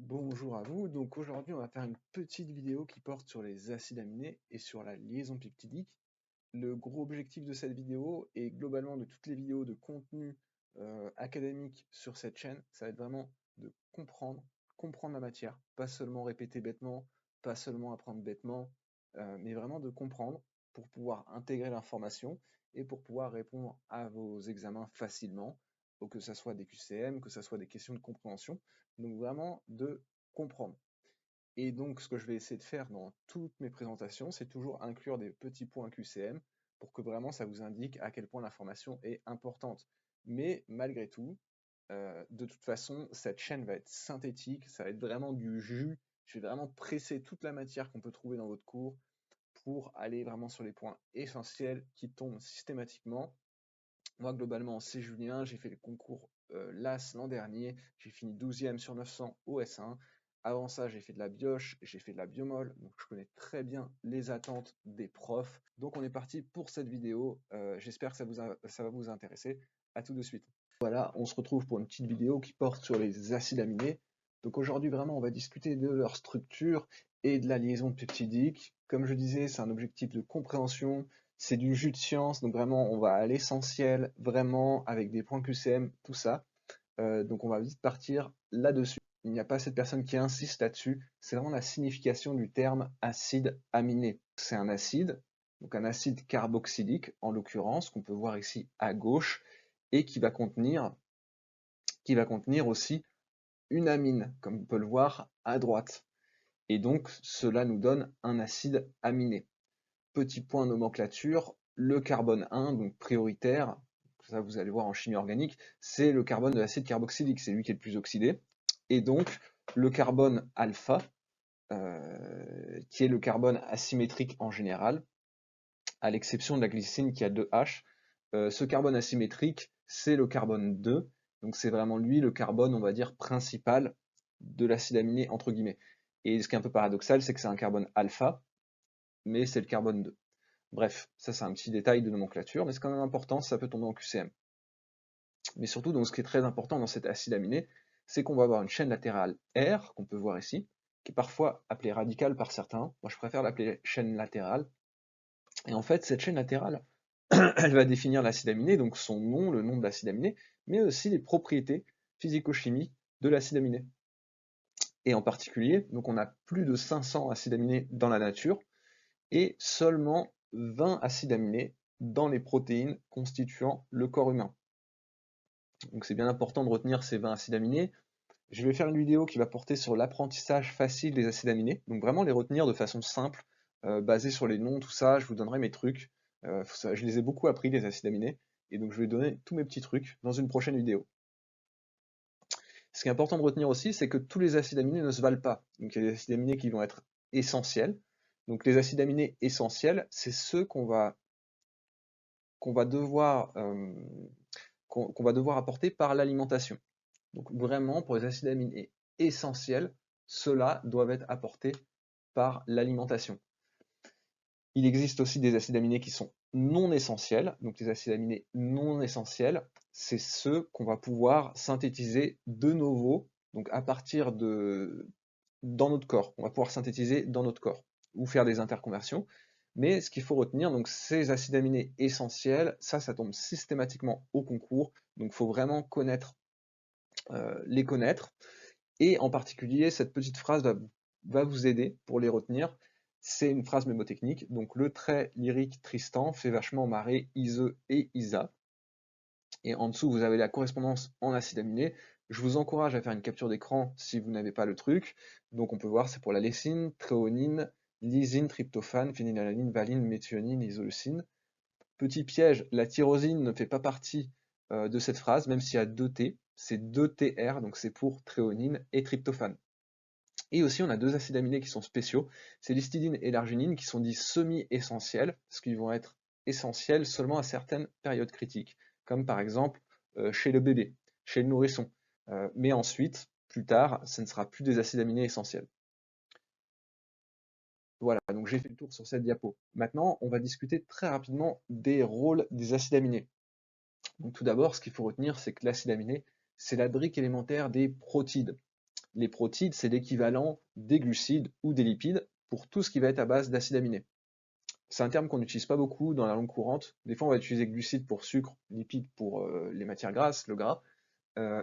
Bonjour à vous, donc aujourd'hui on va faire une petite vidéo qui porte sur les acides aminés et sur la liaison peptidique. Le gros objectif de cette vidéo et globalement de toutes les vidéos de contenu académique sur cette chaîne, ça va être vraiment de comprendre la matière, pas seulement répéter bêtement, pas seulement apprendre bêtement, mais vraiment de comprendre pour pouvoir intégrer l'information et pour pouvoir répondre à vos examens facilement, ou que ce soit des QCM, que ce soit des questions de compréhension. Donc vraiment de comprendre. Et donc ce que je vais essayer de faire dans toutes mes présentations, c'est toujours inclure des petits points QCM pour que vraiment ça vous indique à quel point l'information est importante. Mais malgré tout, de toute façon, cette chaîne va être synthétique, ça va être vraiment du jus. Je vais vraiment presser toute la matière qu'on peut trouver dans votre cours pour aller vraiment sur les points essentiels qui tombent systématiquement. Moi, globalement, c'est Julien, j'ai fait le concours LAS l'an dernier, j'ai fini 12e sur 900 au S1. Avant ça, j'ai fait de la bioche, j'ai fait de la biomol, donc je connais très bien les attentes des profs. Donc on est parti pour cette vidéo, j'espère que ça va vous intéresser. À tout de suite. Voilà, on se retrouve pour une petite vidéo qui porte sur les acides aminés. Donc aujourd'hui, vraiment, on va discuter de leur structure et de la liaison peptidique. Comme je disais, c'est un objectif de compréhension, c'est du jus de science, donc vraiment, on va à l'essentiel, vraiment, avec des points QCM, tout ça. Donc on va vite partir là-dessus. Il n'y a pas assez de personnes qui insistent là-dessus. C'est vraiment la signification du terme acide aminé. C'est un acide, donc un acide carboxylique en l'occurrence, qu'on peut voir ici à gauche, et qui va contenir aussi une amine, comme on peut le voir à droite. Et donc cela nous donne un acide aminé. Petit point nomenclature, le carbone 1, donc prioritaire, ça vous allez voir en chimie organique, c'est le carbone de l'acide carboxylique, c'est lui qui est le plus oxydé. Et donc le carbone alpha, qui est le carbone asymétrique en général, à l'exception de la glycine qui a 2 H. Ce carbone asymétrique, c'est le carbone 2, donc c'est vraiment lui le carbone, on va dire, principal de l'acide aminé, entre guillemets. Et ce qui est un peu paradoxal, c'est que c'est un carbone alpha, mais c'est le carbone 2. Bref, ça c'est un petit détail de nomenclature, mais c'est quand même important, ça peut tomber en QCM. Mais surtout, donc, ce qui est très important dans cet acide aminé, c'est qu'on va avoir une chaîne latérale R, qu'on peut voir ici, qui est parfois appelée radicale par certains. Moi, je préfère l'appeler chaîne latérale. Et en fait, cette chaîne latérale, elle va définir l'acide aminé, donc son nom, le nom de l'acide aminé, mais aussi les propriétés physico-chimiques de l'acide aminé. Et en particulier, donc on a plus de 500 acides aminés dans la nature, et seulement 20 acides aminés dans les protéines constituant le corps humain. Donc c'est bien important de retenir ces 20 acides aminés. Je vais faire une vidéo qui va porter sur l'apprentissage facile des acides aminés, donc vraiment les retenir de façon simple, basée sur les noms, tout ça, je vous donnerai mes trucs. Je les ai beaucoup appris, les acides aminés, et donc je vais donner tous mes petits trucs dans une prochaine vidéo. Ce qui est important de retenir aussi, c'est que tous les acides aminés ne se valent pas. Donc il y a des acides aminés qui vont être essentiels. Donc les acides aminés essentiels, c'est ceux qu'on va devoir apporter par l'alimentation. Donc vraiment, pour les acides aminés essentiels, ceux-là doivent être apportés par l'alimentation. Il existe aussi des acides aminés qui sont non essentiels. Donc les acides aminés non essentiels, c'est ceux qu'on va pouvoir synthétiser de novo, donc à partir dans notre corps. On va pouvoir synthétiser dans notre corps ou faire des interconversions. Mais ce qu'il faut retenir, donc ces acides aminés essentiels, ça tombe systématiquement au concours. Donc il faut vraiment les connaître. Et en particulier, cette petite phrase va vous aider pour les retenir. C'est une phrase mémotechnique. Donc le trait lyrique Tristan fait vachement marrer Ise et Isa. Et en dessous, vous avez la correspondance en acide aminé. Je vous encourage à faire une capture d'écran si vous n'avez pas le truc. Donc on peut voir, c'est pour la lysine, tréonine, lysine, tryptophane, phénylalanine, valine, méthionine, isoleucine. Petit piège, la tyrosine ne fait pas partie de cette phrase, même s'il y a 2 T, c'est 2 TR, donc c'est pour tréonine et tryptophane. Et aussi, on a 2 acides aminés qui sont spéciaux, c'est l'histidine et l'arginine qui sont dits semi-essentiels, parce qu'ils vont être essentiels seulement à certaines périodes critiques, comme par exemple chez le bébé, chez le nourrisson. Mais ensuite, plus tard, ce ne sera plus des acides aminés essentiels. Voilà, donc j'ai fait le tour sur cette diapo. Maintenant, on va discuter très rapidement des rôles des acides aminés. Donc tout d'abord, ce qu'il faut retenir, c'est que l'acide aminé, c'est la brique élémentaire des protides. Les protides, c'est l'équivalent des glucides ou des lipides pour tout ce qui va être à base d'acides aminés. C'est un terme qu'on n'utilise pas beaucoup dans la langue courante. Des fois, on va utiliser glucides pour sucre, lipides pour les matières grasses, le gras.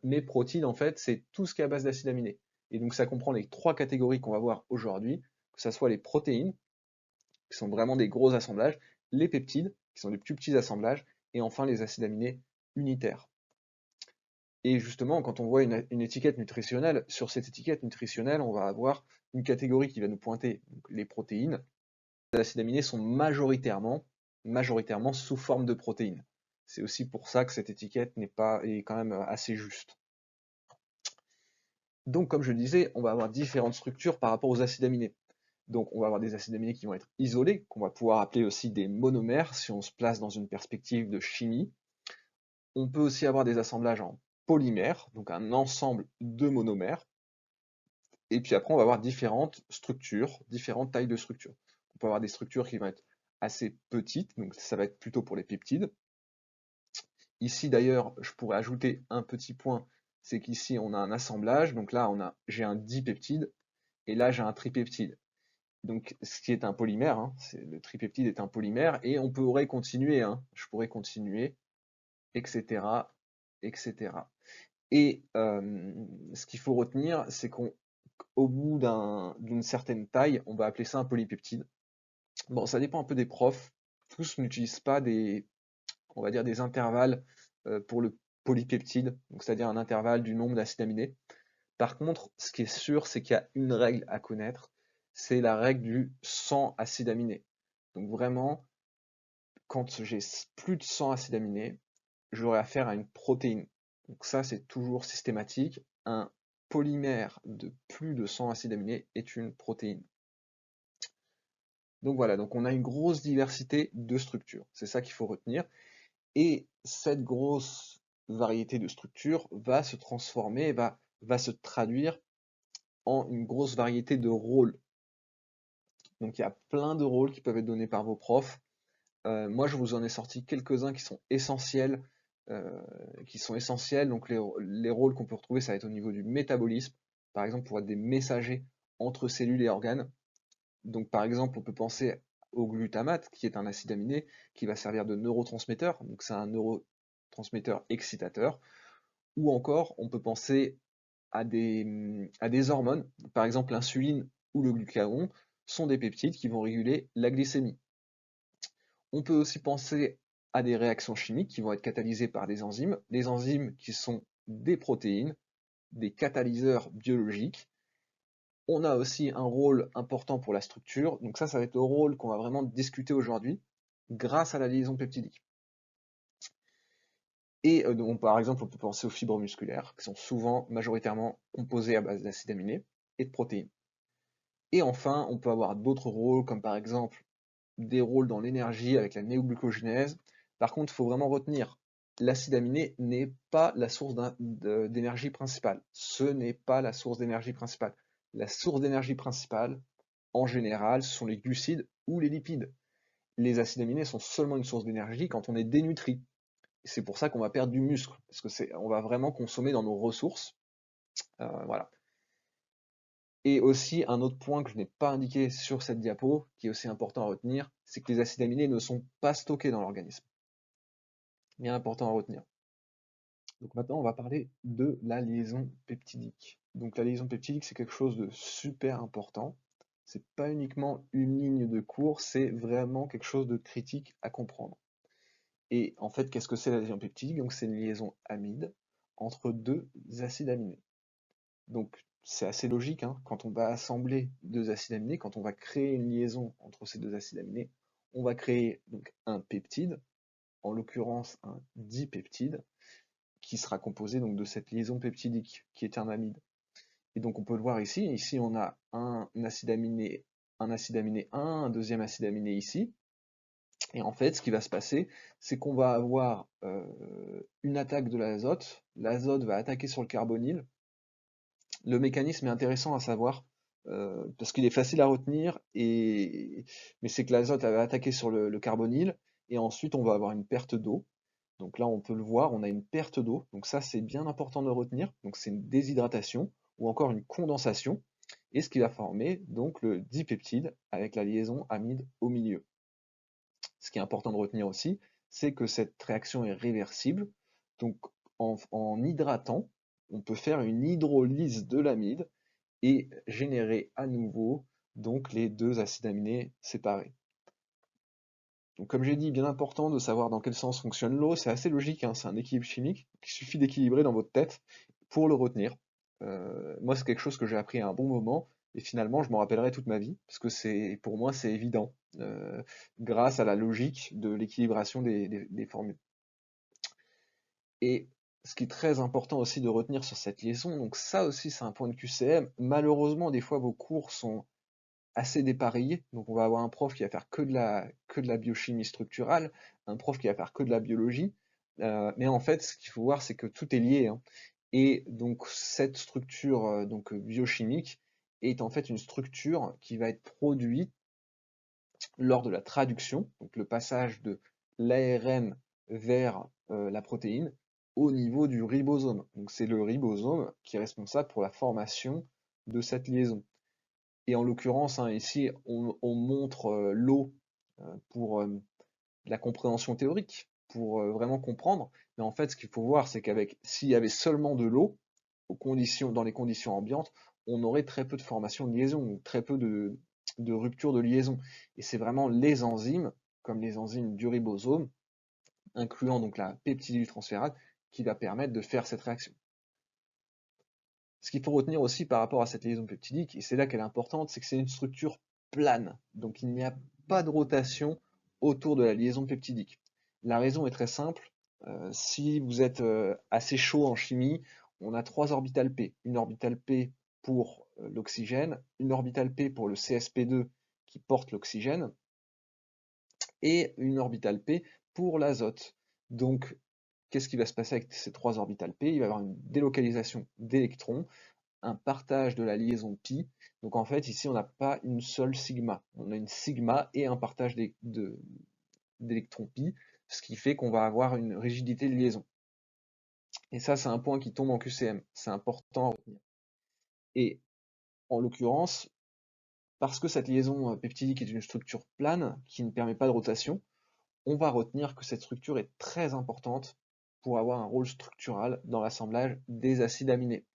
Mais protides, en fait, c'est tout ce qui est à base d'acides aminés. Et donc, ça comprend les trois catégories qu'on va voir aujourd'hui, que ce soit les protéines, qui sont vraiment des gros assemblages, les peptides, qui sont des plus petits assemblages, et enfin les acides aminés unitaires. Et justement, quand on voit une étiquette nutritionnelle, sur cette étiquette nutritionnelle, on va avoir une catégorie qui va nous pointer donc, les protéines. Les acides aminés sont majoritairement sous forme de protéines. C'est aussi pour ça que cette étiquette est quand même assez juste. Donc, comme je le disais, on va avoir différentes structures par rapport aux acides aminés. Donc, on va avoir des acides aminés qui vont être isolés, qu'on va pouvoir appeler aussi des monomères si on se place dans une perspective de chimie. On peut aussi avoir des assemblages en polymères, donc un ensemble de monomères. Et puis après, on va avoir différentes structures, différentes tailles de structures. On peut avoir des structures qui vont être assez petites, donc ça va être plutôt pour les peptides. Ici d'ailleurs, je pourrais ajouter un petit point, c'est qu'ici on a un assemblage, donc là j'ai un dipeptide, et là j'ai un tripeptide. Donc ce qui est un polymère, hein, le tripeptide est un polymère, et on pourrait continuer, hein, je pourrais continuer, etc. etc. Et ce qu'il faut retenir, c'est qu'au bout d'une certaine taille, on va appeler ça un polypeptide. Bon, ça dépend un peu des profs. Tous n'utilisent pas on va dire des intervalles pour le polypeptide, donc c'est-à-dire un intervalle du nombre d'acides aminés. Par contre, ce qui est sûr, c'est qu'il y a une règle à connaître, c'est la règle du 100 acides aminés. Donc vraiment, quand j'ai plus de 100 acides aminés, j'aurai affaire à une protéine. Donc ça, c'est toujours systématique. Un polymère de plus de 100 acides aminés est une protéine. Donc voilà, donc on a une grosse diversité de structures. C'est ça qu'il faut retenir. Et cette grosse variété de structures va se transformer, va se traduire en une grosse variété de rôles. Donc il y a plein de rôles qui peuvent être donnés par vos profs. Moi, je vous en ai sorti quelques-uns qui sont essentiels. Donc les rôles qu'on peut retrouver, ça va être au niveau du métabolisme, par exemple pour être des messagers entre cellules et organes. Donc par exemple, on peut penser au glutamate, qui est un acide aminé, qui va servir de neurotransmetteur, donc c'est un neurotransmetteur excitateur, ou encore on peut penser à des hormones, par exemple l'insuline ou le glucagon, sont des peptides qui vont réguler la glycémie. On peut aussi penser à des réactions chimiques qui vont être catalysées par des enzymes qui sont des protéines, des catalyseurs biologiques. On a aussi un rôle important pour la structure, donc ça va être le rôle qu'on va vraiment discuter aujourd'hui, grâce à la liaison peptidique. Et donc, par exemple, on peut penser aux fibres musculaires, qui sont souvent majoritairement composées à base d'acides aminés et de protéines. Et enfin, on peut avoir d'autres rôles, comme par exemple des rôles dans l'énergie avec la néoglucogénèse. Par contre, il faut vraiment retenir, l'acide aminé n'est pas la source d'énergie principale. Ce n'est pas la source d'énergie principale. La source d'énergie principale, en général, ce sont les glucides ou les lipides. Les acides aminés sont seulement une source d'énergie quand on est dénutri. C'est pour ça qu'on va perdre du muscle, parce que on va vraiment consommer dans nos ressources. Voilà. Et aussi, un autre point que je n'ai pas indiqué sur cette diapo, qui est aussi important à retenir, c'est que les acides aminés ne sont pas stockés dans l'organisme. Bien important à retenir. Donc maintenant, on va parler de la liaison peptidique. Donc la liaison peptidique, c'est quelque chose de super important. C'est pas uniquement une ligne de cours, c'est vraiment quelque chose de critique à comprendre. Et en fait, qu'est-ce que c'est la liaison peptidique? Donc c'est une liaison amide entre deux acides aminés. Donc c'est assez logique, hein, quand on va assembler deux acides aminés, quand on va créer une liaison entre ces deux acides aminés, on va créer donc un peptide, en l'occurrence un dipeptide, qui sera composé donc de cette liaison peptidique qui est un amide. Et donc on peut le voir ici, on a un acide aminé 1, un deuxième acide aminé ici. Et en fait, ce qui va se passer, c'est qu'on va avoir une attaque de l'azote. L'azote va attaquer sur le carbonyle. Le mécanisme est intéressant à savoir parce qu'il est facile à retenir, mais c'est que l'azote va attaquer sur le carbonyle et ensuite on va avoir une perte d'eau. Donc là, on peut le voir, on a une perte d'eau. Donc ça, c'est bien important de retenir. Donc c'est une déshydratation. ou encore une condensation, et ce qui va former donc le dipeptide avec la liaison amide au milieu. Ce qui est important de retenir aussi, c'est que cette réaction est réversible. Donc en hydratant, on peut faire une hydrolyse de l'amide et générer à nouveau donc les deux acides aminés séparés. Donc comme j'ai dit, bien important de savoir dans quel sens fonctionne l'eau, c'est assez logique, hein, c'est un équilibre chimique qu'il suffit d'équilibrer dans votre tête pour le retenir. Moi, c'est quelque chose que j'ai appris à un bon moment, et finalement, je m'en rappellerai toute ma vie, parce que pour moi, c'est évident, grâce à la logique de l'équilibration des formules. Et ce qui est très important aussi de retenir sur cette liaison, donc ça aussi, c'est un point de QCM. Malheureusement, des fois, vos cours sont assez dépareillé. Donc on va avoir un prof qui va faire que de la biochimie structurale, un prof qui va faire que de la biologie. Mais en fait, ce qu'il faut voir, c'est que tout est lié, hein. Et donc cette structure donc biochimique est en fait une structure qui va être produite lors de la traduction, donc le passage de l'ARN vers la protéine au niveau du ribosome. Donc c'est le ribosome qui est responsable pour la formation de cette liaison. Et en l'occurrence, hein, ici, on montre l'eau pour la compréhension théorique, pour vraiment comprendre. Mais en fait, ce qu'il faut voir, c'est qu'avec s'il y avait seulement de l'eau, dans les conditions ambiantes, on aurait très peu de formation de liaison, ou très peu de rupture de liaison. Et c'est vraiment les enzymes, comme les enzymes du ribosome, incluant donc la peptidyltransférase, qui va permettre de faire cette réaction. Ce qu'il faut retenir aussi par rapport à cette liaison peptidique, et c'est là qu'elle est importante, c'est que c'est une structure plane. Donc il n'y a pas de rotation autour de la liaison peptidique. La raison est très simple. Si vous êtes assez chaud en chimie, on a trois orbitales P. Une orbitale P pour l'oxygène, une orbitale P pour le CsP2 qui porte l'oxygène, et une orbitale P pour l'azote. Donc, qu'est-ce qui va se passer avec ces trois orbitales P? Il va y avoir une délocalisation d'électrons, un partage de la liaison pi. Donc en fait, ici, on n'a pas une seule sigma. On a une sigma et un partage d'électrons pi, ce qui fait qu'on va avoir une rigidité de liaison. Et ça, c'est un point qui tombe en QCM. C'est important à retenir. Et en l'occurrence, parce que cette liaison peptidique est une structure plane qui ne permet pas de rotation, on va retenir que cette structure est très importante pour avoir un rôle structural dans l'assemblage des acides aminés.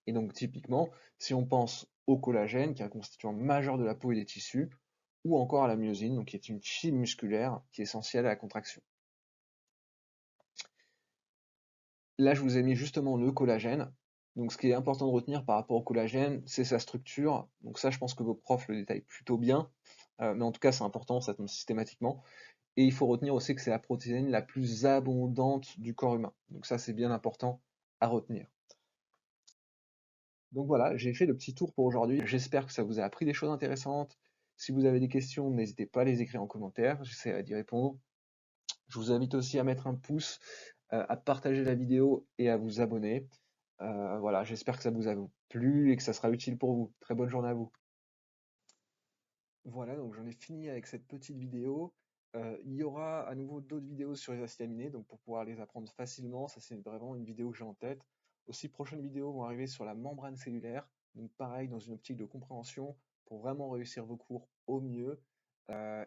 Et donc typiquement, si on pense au collagène, qui est un constituant majeur de la peau et des tissus, ou encore à la myosine, donc qui est une fibre musculaire qui est essentielle à la contraction. Là, je vous ai mis justement le collagène. Donc ce qui est important de retenir par rapport au collagène, c'est sa structure. Donc ça, je pense que vos profs le détaillent plutôt bien. Mais en tout cas, c'est important, ça tombe systématiquement. Et il faut retenir aussi que c'est la protéine la plus abondante du corps humain. Donc ça, c'est bien important à retenir. Donc voilà, j'ai fait le petit tour pour aujourd'hui. J'espère que ça vous a appris des choses intéressantes. Si vous avez des questions, n'hésitez pas à les écrire en commentaire, j'essaierai d'y répondre. Je vous invite aussi à mettre un pouce, à partager la vidéo et à vous abonner. Voilà, j'espère que ça vous a plu et que ça sera utile pour vous. Très bonne journée à vous. Voilà, donc j'en ai fini avec cette petite vidéo. Il y aura à nouveau d'autres vidéos sur les acides aminés, donc pour pouvoir les apprendre facilement, ça c'est vraiment une vidéo que j'ai en tête. Aussi, prochaines vidéos vont arriver sur la membrane cellulaire, donc pareil, dans une optique de compréhension, pour vraiment réussir vos cours au mieux.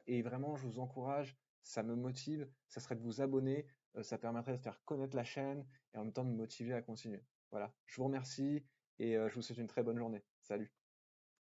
Et vraiment, je vous encourage, ça me motive, ça serait de vous abonner, ça permettrait de faire connaître la chaîne et en même temps de me motiver à continuer. Voilà, je vous remercie et je vous souhaite une très bonne journée. Salut!